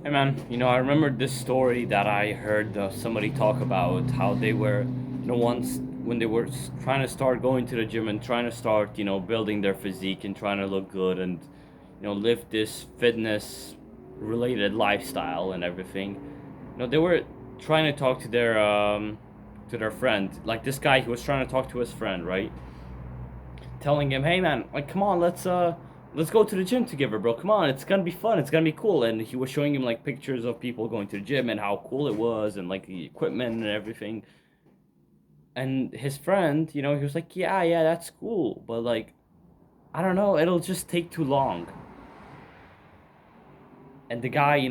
Hey man, I remember this story that I heard somebody talk about how they were, once when they were trying to start going to the gym and trying to start, building their physique and trying to look good and, live this fitness related lifestyle and everything. They were trying to talk to their friend, like this guy who was trying to talk to his friend, right? Telling him, "Hey man, like come on, let's go to the gym together, bro. Come on, it's gonna be fun. It's gonna be cool." And he was showing him like pictures of people going to the gym and how cool it was and like the equipment and everything. And his friend, he was like, "Yeah, yeah, that's cool, but like I don't know, it'll just take too long." And the guy, he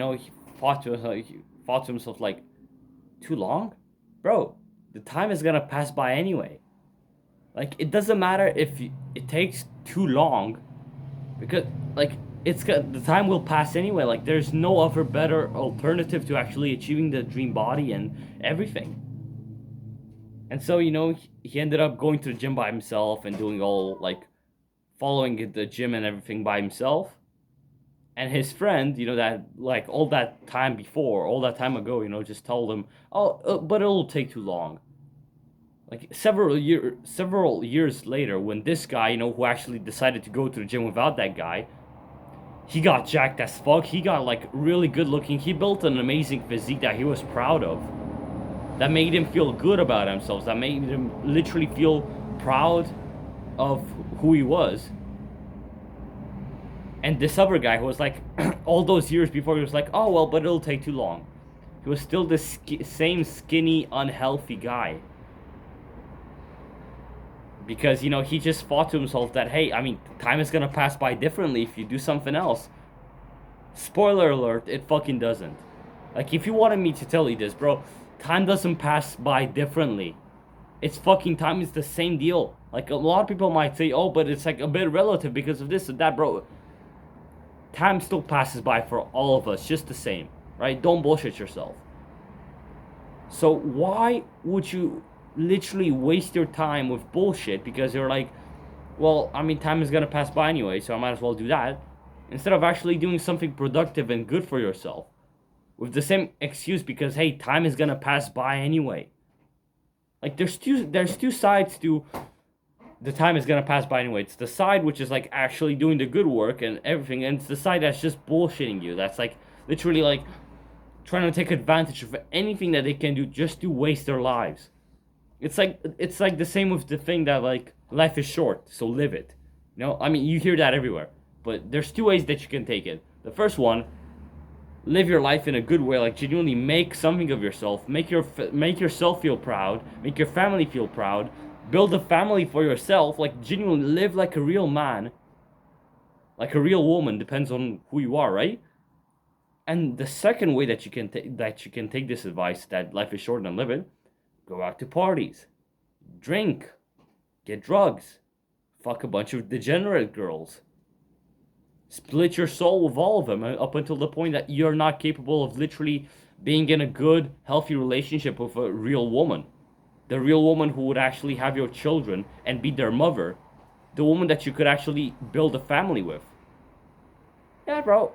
thought to himself like, "Too long, bro? The time is gonna pass by anyway. Like it doesn't matter if it takes too long." Because like the time will pass anyway. Like there's no other better alternative to actually achieving the dream body and everything. And so he ended up going to the gym by himself and doing all like following the gym and everything by himself. And his friend, that like all that time before, all that time ago, just told him, "Oh, but it'll take too long." Like several years later, when this guy, who actually decided to go to the gym without that guy, he got jacked as fuck. He got like really good looking. He built an amazing physique that he was proud of. That made him feel good about himself. That made him literally feel proud of who he was. And this other guy who was like, all those years before, he was like, "Oh well, but it'll take too long." He was still the same skinny, unhealthy guy. Because, he just thought to himself that, hey, I mean, time is gonna pass by differently if you do something else. Spoiler alert, it fucking doesn't. Like, if you wanted me to tell you this, bro, time doesn't pass by differently. It's fucking time is the same deal. Like, a lot of people might say, oh, but it's like a bit relative because of this and that, bro. Time still passes by for all of us, just the same, right? Don't bullshit yourself. So, why would you literally waste your time with bullshit because you're like, well, I mean, time is gonna pass by anyway, so I might as well do that, instead of actually doing something productive and good for yourself with the same excuse because hey, time is gonna pass by anyway. Like there's two sides to the time is gonna pass by anyway. It's the side which is like actually doing the good work and everything, and it's the side that's just bullshitting you. That's like literally like trying to take advantage of anything that they can do just to waste their lives. It's like the same with the thing that like life is short, so live it. I mean, you hear that everywhere. But there's two ways that you can take it. The first one, live your life in a good way, like genuinely make something of yourself, make yourself feel proud, make your family feel proud, build a family for yourself, like genuinely live like a real man, like a real woman, depends on who you are, right? And the second way that you can take this advice that life is short and live it, go out to parties, drink, get drugs, fuck a bunch of degenerate girls, split your soul with all of them up until the point that you're not capable of literally being in a good, healthy relationship with a real woman. The real woman who would actually have your children and be their mother. The woman that you could actually build a family with. Yeah, bro.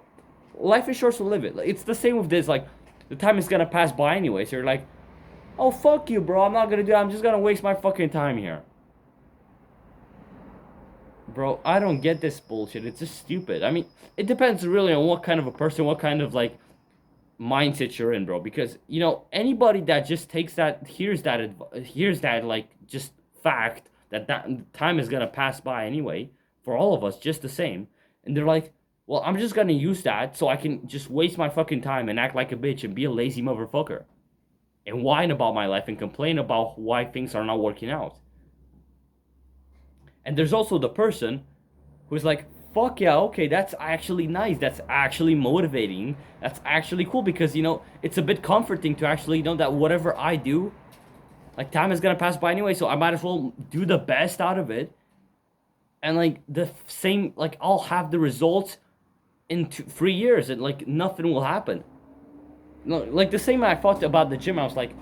Life is short, so live it. It's the same with this. Like, the time is gonna pass by anyway. So you're like, oh, fuck you, bro. I'm not gonna do it. I'm just gonna waste my fucking time here. Bro, I don't get this bullshit. It's just stupid. I mean, it depends really on what kind of a person, what kind of like mindset you're in, bro. Because anybody that just takes that, hears that like just fact that time is gonna pass by anyway for all of us, just the same, and they're like, well, I'm just gonna use that so I can just waste my fucking time and act like a bitch and be a lazy motherfucker and whine about my life and complain about why things are not working out. And there's also the person who's like, fuck yeah, okay, that's actually nice. That's actually motivating. That's actually cool because, it's a bit comforting to actually know that whatever I do, like, time is gonna pass by anyway, so I might as well do the best out of it. And, like, the same, like, I'll have the results in 3 years and, like, nothing will happen. No, like, the same I thought about the gym, I was like,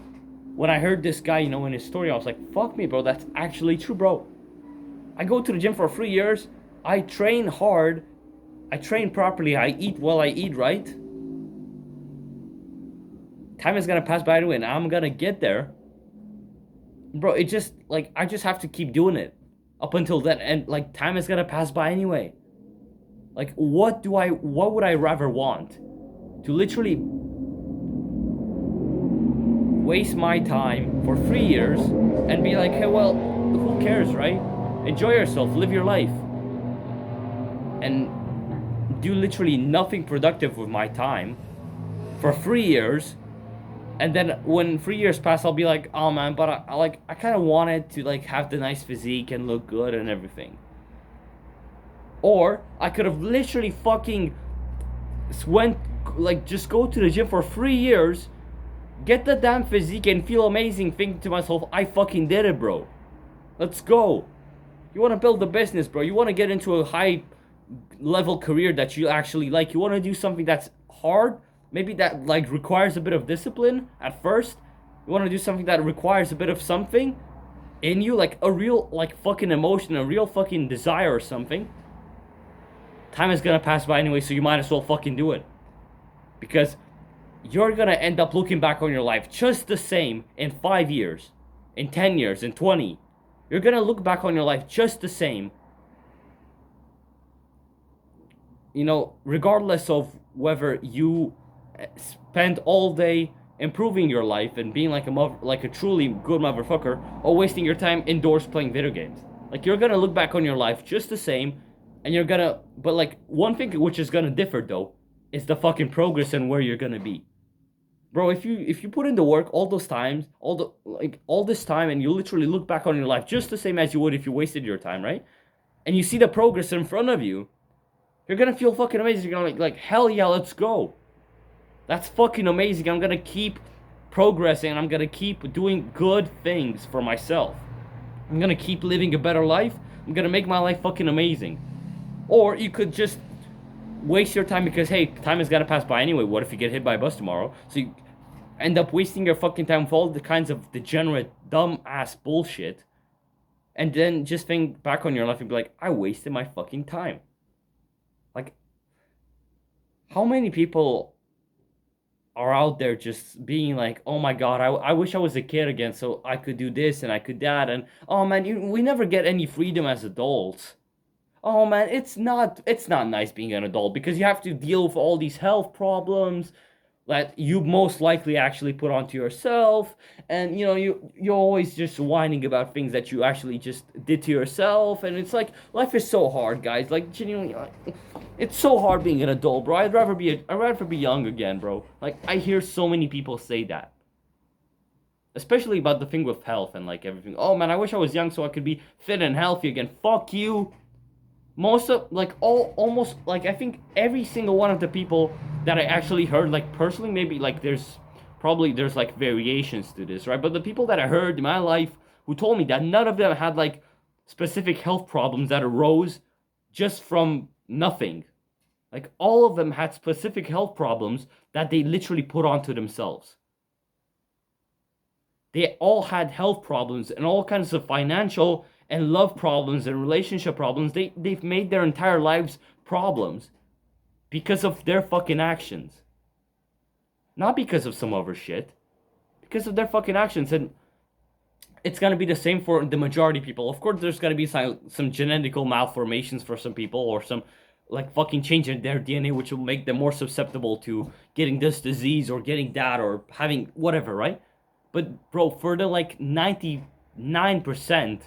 when I heard this guy, in his story, I was like, fuck me, bro, that's actually true, bro. I go to the gym for 3 years. I train hard. I train properly. I eat well. I eat right. time is gonna pass by anyway, and I'm gonna get there. Bro, it just, like, I just have to keep doing it up until then, and, like, time is gonna pass by anyway. Like, what would I rather want? To literally waste my time for 3 years and be like, hey, well, who cares, right? Enjoy yourself, live your life, and do literally nothing productive with my time for 3 years, and then when 3 years pass, I'll be like, oh man, but I kind of wanted to, like, have the nice physique and look good and everything. Or I could have literally fucking went, like, just go to the gym for 3 years, get the damn physique and feel amazing, thinking to myself, I fucking did it, bro. Let's go. You want to build a business, bro. You want to get into a high level career that you actually like. You want to do something that's hard, maybe that, like, requires a bit of discipline at first. You want to do something that requires a bit of something in you, like a real, like, fucking emotion, a real fucking desire or something. Time is gonna pass by anyway, so you might as well fucking do it. Because you're gonna end up looking back on your life just the same in 5 years, in 10 years, in 20. You're gonna look back on your life just the same. You know, regardless of whether you spend all day improving your life and being like a truly good motherfucker, or wasting your time indoors playing video games. Like, you're gonna look back on your life just the same, and you're gonna, but, like, one thing which is gonna differ though is the fucking progress and where you're gonna be. Bro, if you put in the work all those times, all this time, and you literally look back on your life just the same as you would if you wasted your time, right? And you see the progress in front of you, you're gonna feel fucking amazing. You're gonna like hell yeah, let's go. That's fucking amazing. I'm gonna keep progressing, and I'm gonna keep doing good things for myself. I'm gonna keep living a better life. I'm gonna make my life fucking amazing. Or you could just waste your time because, hey, time is gonna pass by anyway. What if you get hit by a bus tomorrow? So you end up wasting your fucking time with all the kinds of degenerate, dumb ass bullshit. And then just think back on your life and be like, I wasted my fucking time. Like, how many people are out there just being like, oh my god, I wish I was a kid again so I could do this and I could that, and oh man, we never get any freedom as adults. Oh man, it's not nice being an adult because you have to deal with all these health problems that you most likely actually put onto yourself, and you know, you're always just whining about things that you actually just did to yourself, and it's like, life is so hard, guys. Like, genuinely, it's so hard being an adult, bro. I'd rather be young again, bro. Like, I hear so many people say that, especially about the thing with health and like everything. Oh man, I wish I was young so I could be fit and healthy again. Fuck you. Most of, like, almost, like, I think every single one of the people that I actually heard, like, personally, maybe, like, there's like variations to this, right? But the people that I heard in my life who told me that, none of them had, like, specific health problems that arose just from nothing. Like, all of them had specific health problems that they literally put onto themselves. They all had health problems and all kinds of financial and love problems and relationship problems. They've made their entire lives problems because of their fucking actions. Not because of some other shit. Because of their fucking actions. And it's gonna be the same for the majority of people. Of course, there's gonna be some genetical malformations for some people, or some, like, fucking change in their DNA which will make them more susceptible to getting this disease or getting that or having whatever, right? But bro, for the, like, 99%,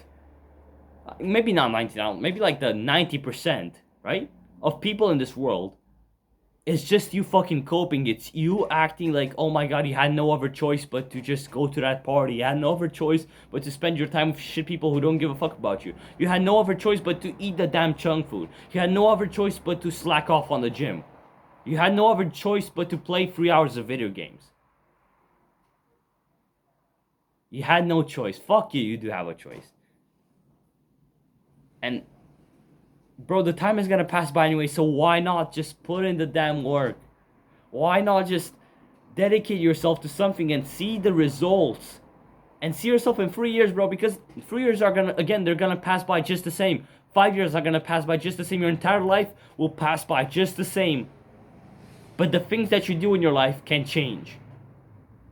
maybe not 99, maybe like the 90%, right, of people in this world, it's just you fucking coping. It's you acting like, oh my god, you had no other choice but to just go to that party. You had no other choice but to spend your time with shit people who don't give a fuck about you. You had no other choice but to eat the damn junk food. You had no other choice but to slack off on the gym. You had no other choice but to play 3 hours of video games. You had no choice. Fuck you, you do have a choice. And, bro, the time is gonna pass by anyway, so why not just put in the damn work? Why not just dedicate yourself to something and see the results? And see yourself in 3 years, bro, because 3 years are gonna, again, they're gonna pass by just the same. 5 years are gonna pass by just the same. Your entire life will pass by just the same. But the things that you do in your life can change.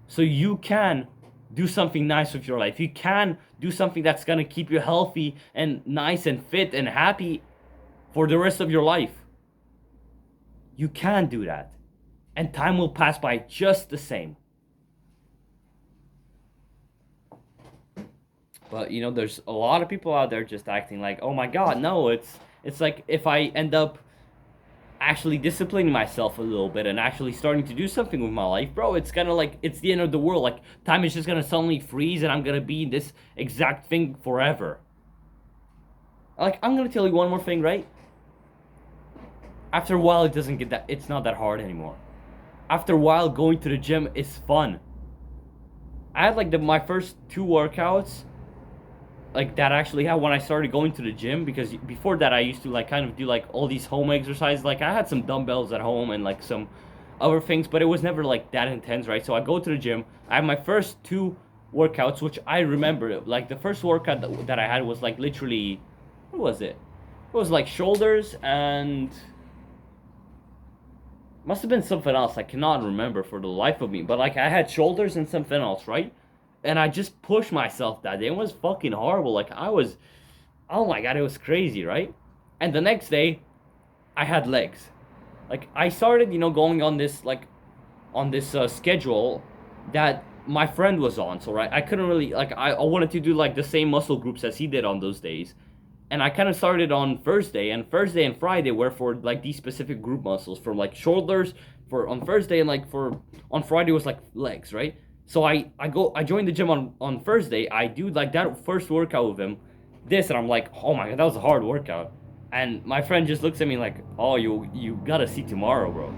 So you can do something nice with your life. You can do something that's gonna keep you healthy and nice and fit and happy for the rest of your life. You can do that. And time will pass by just the same. But you know, there's a lot of people out there just acting like, oh my god, no, it's like if I end up actually disciplining myself a little bit and actually starting to do something with my life, bro, it's gonna like it's the end of the world. Like time is just gonna suddenly freeze and I'm gonna be in this exact thing forever. Like I'm gonna tell you one more thing, right? After a while, it's not that hard anymore. After a while, going to the gym is fun. I had like my first two workouts like that actually had when I started going to the gym, because before that I used to like kind of do like all these home exercises. Like I had some dumbbells at home and like some other things, but it was never like that intense, right? So I go to the gym. I have my first two workouts, which I remember. Like the first workout that I had was like literally, what was it? It was like shoulders and must have been something else. I cannot remember for the life of me. But like I had shoulders and something else, right? And I just pushed myself that day. It was fucking horrible. Like I was, oh my god, it was crazy, right? And the next day, I had legs. Like I started, going on this schedule that my friend was on. So right, I couldn't really like I wanted to do like the same muscle groups as he did on those days. And I kind of started on Thursday, and Thursday and Friday were for like these specific group muscles, for like shoulders for on Thursday, and like for on Friday was like legs, right? So I joined the gym on Thursday. I do like that first workout with him, and I'm like, oh my god, that was a hard workout. And my friend just looks at me like, oh, you gotta see tomorrow, bro.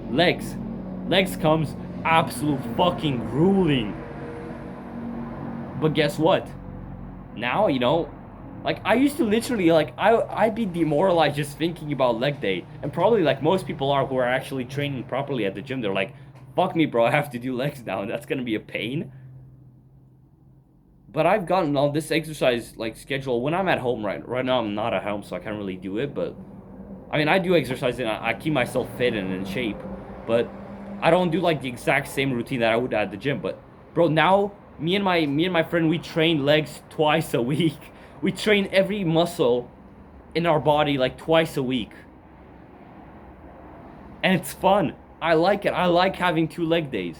Legs comes absolute fucking grueling. But guess what? Now like I used to literally like I'd be demoralized just thinking about leg day, and probably like most people are who are actually training properly at the gym. They're like, fuck me, bro, I have to do legs now, and that's gonna be a pain. But I've gotten on this exercise like schedule when I'm at home. Right now I'm not at home, so I can't really do it. But I mean, I do exercise and I keep myself fit and in shape. But I don't do like the exact same routine that I would at the gym. But bro, now me and my friend, we train legs twice a week. We train every muscle in our body like twice a week. And it's fun. I like it. I like having 2 leg days.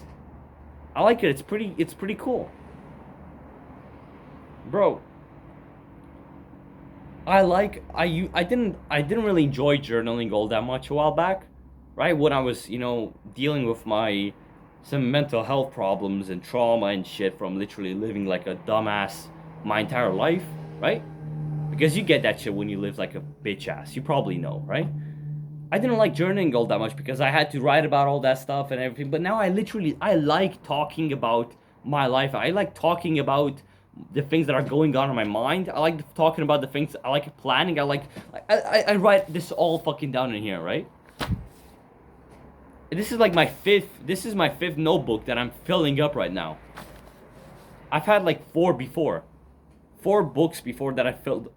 I like it. It's pretty cool. Bro, I didn't really enjoy journaling all that much a while back, right? When I was, dealing with some mental health problems and trauma and shit from literally living like a dumbass my entire life, right? Because you get that shit when you live like a bitch ass. You probably know, right? I didn't like journaling all that much because I had to write about all that stuff and everything. But now I like talking about my life. I like talking about the things that are going on in my mind. I like talking about the things. I like planning. I write this all fucking down in here, right? This is like my fifth notebook that I'm filling up right now. I've had like 4 before. 4 books before that I filled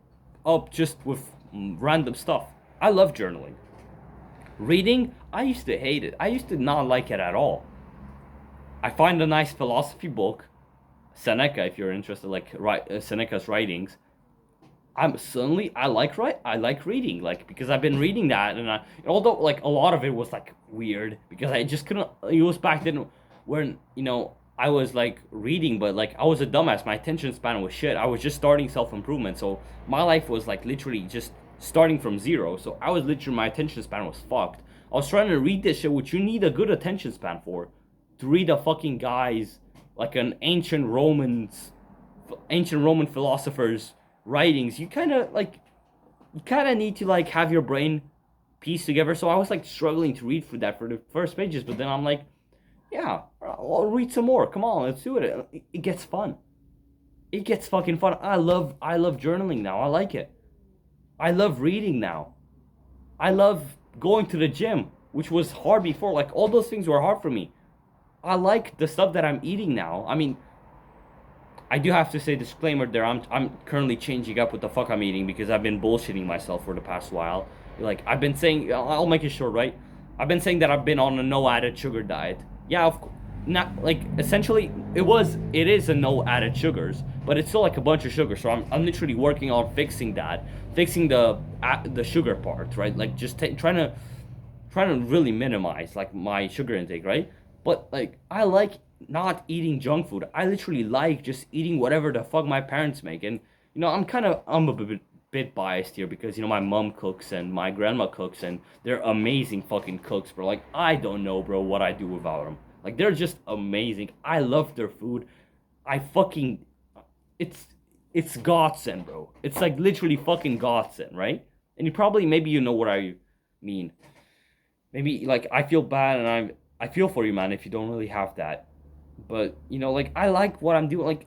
up just with random stuff. I love journaling. Reading, I used to hate it. I used to not like it at all. I find a nice philosophy book, Seneca, if you're interested, like Seneca's writings. I like reading, like, because I've been reading that, and although like a lot of it was like weird because I just couldn't. It was back then when I was like reading, but like I was a dumbass. My attention span was shit. I was just starting self-improvement, so my life was like literally just starting from zero. So I was literally, my attention span was fucked. I was trying to read this shit, which you need a good attention span for, to read a fucking guy's like an ancient Roman philosophers' writings. You kind of need to like have your brain pieced together. So I was like struggling to read through that for the first pages, but then I'm like, yeah, I'll read some more. Come on, let's do it. It gets fun. It gets fucking fun. I love journaling now. I like it. I love reading now. I love going to the gym, which was hard before. Like all those things were hard for me. I like the stuff that I'm eating now. I mean, I do have to say disclaimer there. I'm currently changing up what the fuck I'm eating because I've been bullshitting myself for the past while. Like I've been saying, I'll make it short, right? I've been saying that I've been on a no added sugar diet. Yeah, not like essentially it is a no added sugars, but it's still like a bunch of sugar. So I'm literally working on fixing that, fixing the sugar part, right? Like just trying to really minimize like my sugar intake, right? But like I like not eating junk food. I literally like just eating whatever the fuck my parents make. And I'm a bit biased here because my mom cooks and my grandma cooks and they're amazing fucking cooks, bro. Like I don't know, bro, what I do without them. Like they're just amazing. I love their food. I fucking it's it's godsend, bro. It's like literally fucking godsend, right? And maybe you know what I mean. Maybe like I feel bad and I feel for you, man, if you don't really have that. But like I like what I'm doing. Like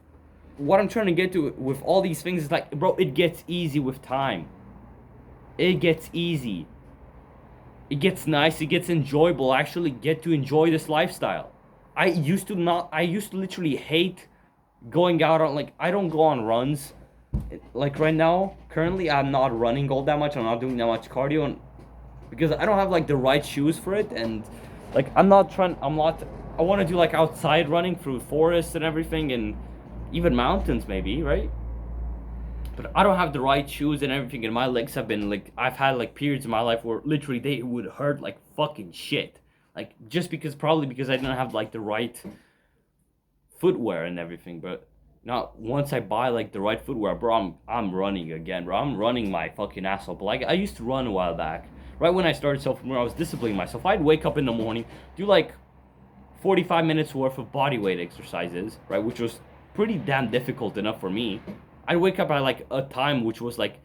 what I'm trying to get to with all these things is like, bro, it gets easy with time. It gets easy. It gets nice. It gets enjoyable. I actually get to enjoy this lifestyle. I used to literally hate going out on, like, I don't go on runs. Like right now, currently I'm not running all that much. I'm not doing that much cardio and because I don't have like the right shoes for it, and like I'm not I want to do like outside running through forests and everything and even mountains maybe, right? But I don't have the right shoes and everything, and my legs have been like, I've had like periods in my life where literally they would hurt like fucking shit. Like just probably because I didn't have like the right footwear and everything. But now once I buy like the right footwear, bro, I'm running again, bro. I'm running my fucking ass off. But like I used to run a while back. Right when I started self-improvement, I was disciplining myself. I'd wake up in the morning, do like 45 minutes worth of body weight exercises, right, which was pretty damn difficult enough for me. I'd wake up at like a time which was like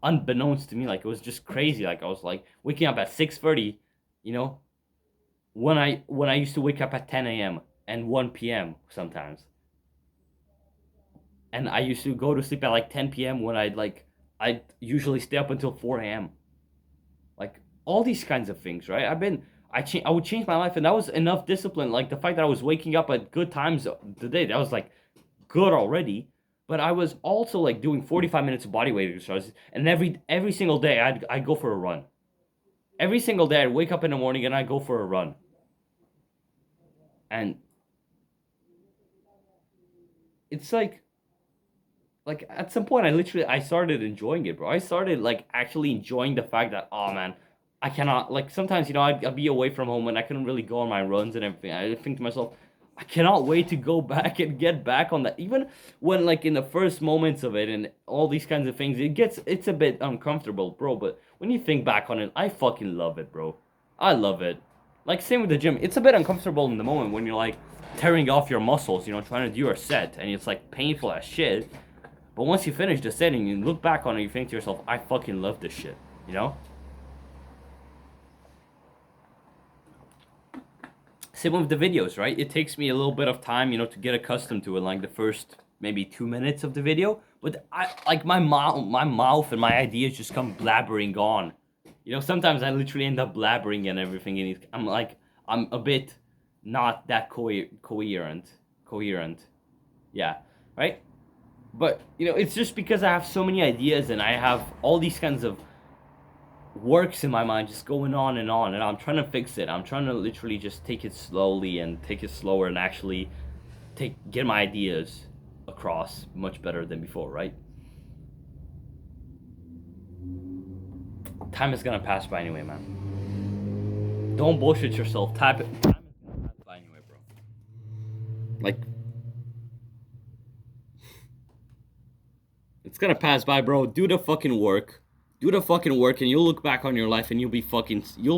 unbeknownst to me, like it was just crazy. Like I was like waking up at 6:30, when I used to wake up at 10 a.m. and 1 p.m. sometimes. And I used to go to sleep at like 10 p.m. when I'd usually stay up until 4 a.m. Like all these kinds of things, right? I would change my life, and that was enough discipline. Like the fact that I was waking up at good times the day, that was like good already. But I was also like doing 45 minutes of body weight exercises, and every single day I'd go for a run. Every single day I'd wake up in the morning and I'd go for a run. And it's like at some point I started enjoying it, bro. I started like actually enjoying the fact that, oh man, I cannot, like sometimes I'd be away from home and I couldn't really go on my runs and everything. I think to myself, I cannot wait to go back and get back on that. Even when like in the first moments of it and all these kinds of things, it's a bit uncomfortable, bro. But when you think back on it, I fucking love it, bro. I love it. Like same with the gym. It's a bit uncomfortable in the moment when you're like tearing off your muscles, trying to do your set, and it's like painful as shit. But once you finish the set and you look back on it, you think to yourself, I fucking love this shit, Same with the videos, right? It takes me a little bit of time, to get accustomed to it, like the first maybe 2 minutes of the video. But I like my mouth and my ideas just come blabbering on. Sometimes I literally end up blabbering and everything, and I'm a bit not that coherent. Yeah, right? But, it's just because I have so many ideas and I have all these kinds of works in my mind just going on, and I'm trying to fix it. I'm trying to literally just take it slowly and take it slower and actually get my ideas across much better than before, right? Time is gonna pass by anyway, man. Don't bullshit yourself. Time is gonna pass by anyway, bro. Like, it's gonna pass by, bro. Do the fucking work. Do the fucking work, and you'll look back on your life and you'll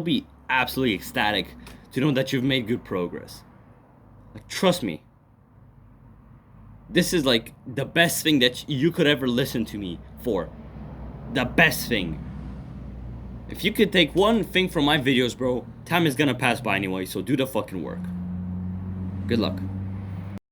be absolutely ecstatic to know that you've made good progress. Like, trust me. This is like the best thing that you could ever listen to me for. The best thing. If you could take one thing from my videos, bro, time is gonna pass by anyway, so do the fucking work. Good luck.